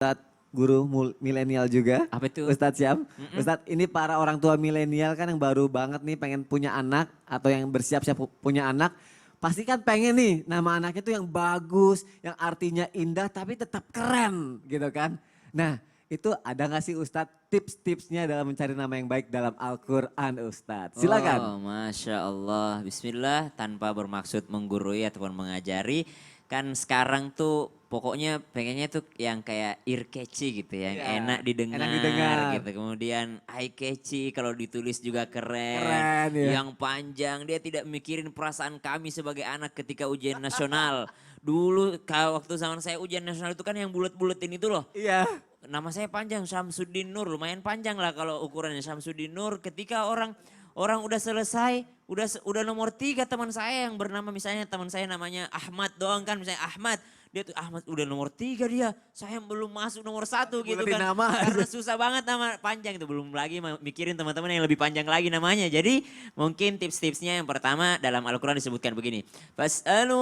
Ustadz guru milenial juga, Apa itu? Ustadz Syam. Ustadz, ini para orang tua milenial kan yang baru banget nih pengen punya anak atau yang bersiap-siap punya anak. Pasti kan pengen nih nama anaknya tuh yang bagus, yang artinya indah tapi tetap keren gitu kan. Nah itu ada gak sih Ustadz tips-tipsnya dalam mencari nama yang baik dalam Al-Quran Ustadz? Silakan. Oh, Masya Allah. Bismillah, tanpa bermaksud menggurui ataupun mengajari. Kan sekarang tuh pokoknya pengennya tuh yang kayak ear catchy gitu ya, yang Iya, enak didengar, enak didengar. gitu. Kemudian eye catchy, kalau ditulis juga keren. Keren ya. Yang panjang, dia tidak mikirin perasaan kami sebagai anak ketika ujian nasional. Dulu waktu zaman saya ujian nasional itu kan yang bulet-buletin itu loh. Iya. Nama saya panjang, Syamsuddin Nur, lumayan panjang lah kalau ukurannya Syamsuddin Nur. Ketika orang udah selesai, udah nomor 3 teman saya yang bernama, misalnya teman saya namanya Ahmad doang kan, misalnya Ahmad. Dia tuh Ahmad udah nomor 3 dia, saya belum masuk nomor 1 gitu Buletin kan. nama. Karena susah banget nama panjang itu, belum lagi mikirin teman-teman yang lebih panjang lagi namanya. Jadi mungkin tips-tipsnya yang pertama dalam Al-Quran disebutkan begini. Fas'alu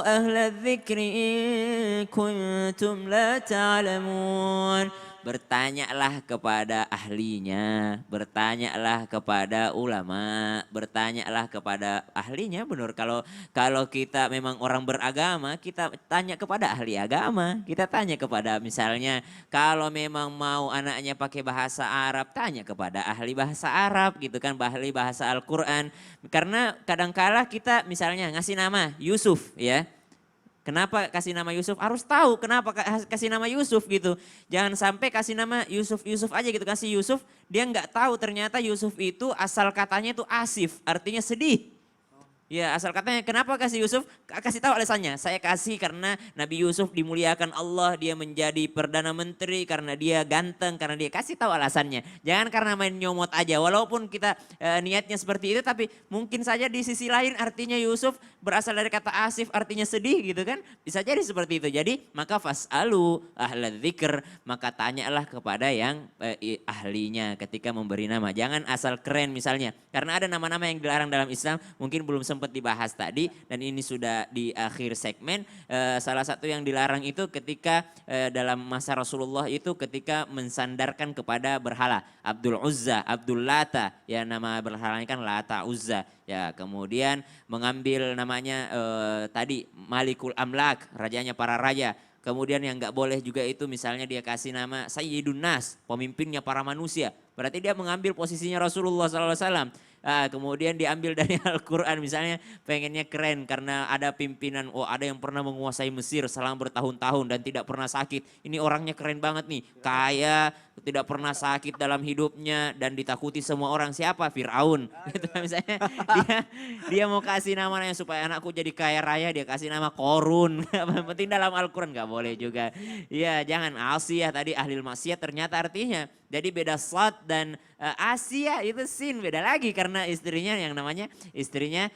ahla dzikri in kuntum la ta'lamun. Bertanyalah kepada ahlinya, bertanyalah kepada ulama, bertanyalah kepada ahlinya. Benar, kalau kita memang orang beragama, kita tanya kepada ahli agama. Kita tanya kepada, misalnya kalau memang mau anaknya pakai bahasa Arab, tanya kepada ahli bahasa Arab gitu kan, ahli bahasa Al-Quran. Karena kadangkala kita misalnya ngasih nama Yusuf ya. Kenapa kasih nama Yusuf? Harus tahu kenapa kasih nama Yusuf gitu. Jangan sampai kasih nama Yusuf aja gitu. Kasih Yusuf, dia nggak tahu ternyata Yusuf itu asal katanya itu asif, artinya sedih. Ya, asal katanya kenapa kasih Yusuf? Kasih tahu alasannya. Saya kasih karena Nabi Yusuf dimuliakan Allah, dia menjadi perdana menteri karena dia ganteng, karena dia, kasih tahu alasannya. Jangan karena main nyomot aja. Walaupun kita niatnya seperti itu, tapi mungkin saja di sisi lain artinya Yusuf berasal dari kata asif, artinya sedih gitu kan. Bisa jadi seperti itu. Jadi maka fas'alu ahla dzikr, maka tanyalah kepada yang ahlinya ketika memberi nama. Jangan asal keren misalnya. Karena ada nama-nama yang dilarang dalam Islam, mungkin belum sempat dibahas tadi dan ini sudah di akhir segmen. Salah satu yang dilarang itu ketika dalam masa Rasulullah itu ketika mensandarkan kepada berhala. Abdul Uzza, Abdul Lata, ya nama berhalanya kan Lata Uzza. Ya, kemudian mengambil namanya tadi Malikul Amlak, rajanya para raja. Kemudian yang nggak boleh juga itu misalnya dia kasih nama Sayyidun Nas, pemimpinnya para manusia. Berarti dia mengambil posisinya Rasulullah SAW. Kemudian diambil dari Al-Quran, misalnya pengennya keren karena ada pimpinan, ada yang pernah menguasai Mesir selama bertahun-tahun dan tidak pernah sakit. Ini orangnya keren banget nih, kaya, tidak pernah sakit dalam hidupnya dan ditakuti semua orang. Siapa? Fir'aun. Gitu, misalnya dia mau kasih namanya supaya anakku jadi kaya raya, dia kasih nama Korun. Penting dalam Al-Quran nggak boleh juga. Ya, jangan Asiyah tadi ahlil maksiat ternyata artinya. Jadi beda Sad dan Asia itu sin, beda lagi karena istrinya yang namanya istrinya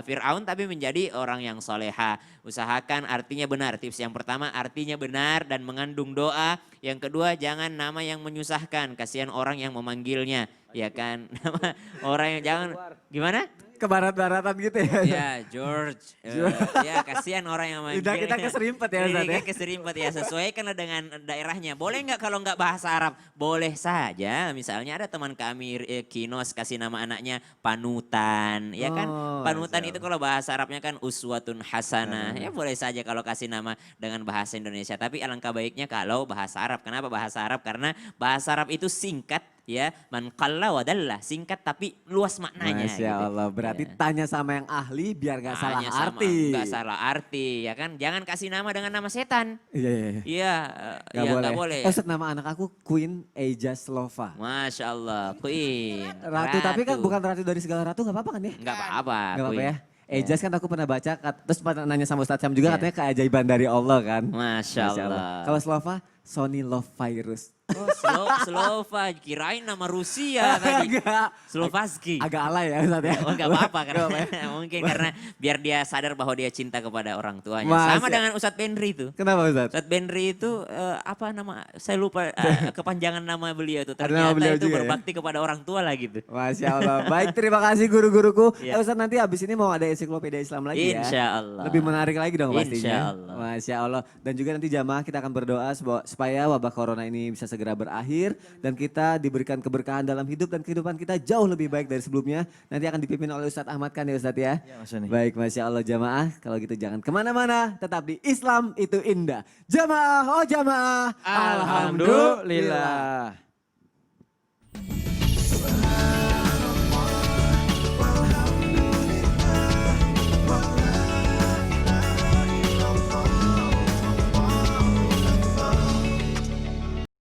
Fir'aun tapi menjadi orang yang soleha. Usahakan artinya benar. Tips yang pertama artinya benar dan mengandung doa. Yang kedua jangan nama yang menyusahkan, kasihan orang yang memanggilnya. Ya kan, nama orang yang jangan, gimana? Ke barat-baratan gitu ya. Ya George, ya kasihan orang yang manggil. Udah kita keserimpet ya Ustadz ya. Keserimpet ya, sesuaikanlah dengan daerahnya. Boleh nggak kalau nggak bahasa Arab? Boleh saja, misalnya ada teman kami Kinos kasih nama anaknya Panutan. Ya kan, Panutan itu kalau bahasa Arabnya kan uswatun hasanah. Ya boleh saja kalau kasih nama dengan bahasa Indonesia. Tapi alangkah baiknya kalau bahasa Arab. Kenapa bahasa Arab? Karena bahasa Arab itu singkat. Ya, man qalla wa dalla, singkat tapi luas maknanya. Masya gitu. Allah, berarti Ya. tanya sama yang ahli biar gak salah arti. Gak salah arti, ya kan. Jangan kasih nama dengan nama setan. Iya, iya, iya. Iya, Gak boleh. boleh. Ustadz, nama anak aku Queen Eja Slova. Masya Allah, Queen. Ratu, tapi kan bukan ratu dari segala ratu, gak apa-apa kan ya? Gak apa-apa. Gak apa-apa ya? Ya. Ejas kan aku pernah baca, terus pernah nanya sama Ustadz Syam juga Ya. katanya keajaiban dari Allah kan. Masya Allah. Kalau Slova, Sony Love Virus. Oh, Slovak, kirain nama Rusia tadi. Agak, Slovaski. agak alay ya Ustaz ya. Oh enggak apa-apa karena mungkin karena biar dia sadar bahwa dia cinta kepada orang tuanya. Sama dengan Ustadz Benri itu. Kenapa Ustaz? Ustadz Benri itu apa nama? Saya lupa kepanjangan nama beliau itu. Ada nama Ternyata beliau itu juga ya? berbakti kepada orang tua lah gitu. Masya Allah. Baik, terima kasih guru-guruku. Iya. Ustaz nanti habis ini mau ada ensiklopedia Islam lagi ya. Insya Allah. Lebih menarik lagi dong pastinya. Insya Allah. Masya Allah. Dan juga nanti jamaah kita akan berdoa supaya wabah corona ini bisa segera berakhir. Dan kita diberikan keberkahan dalam hidup dan kehidupan kita jauh lebih baik dari sebelumnya. Nanti akan dipimpin oleh Ustadz Ahmad kan ya Ustadz ya. Ya, Mas Soni. Baik, Masya Allah jamaah. Kalau gitu jangan kemana-mana. Tetap di Islam itu indah. Jamaah, oh jamaah. Alhamdulillah.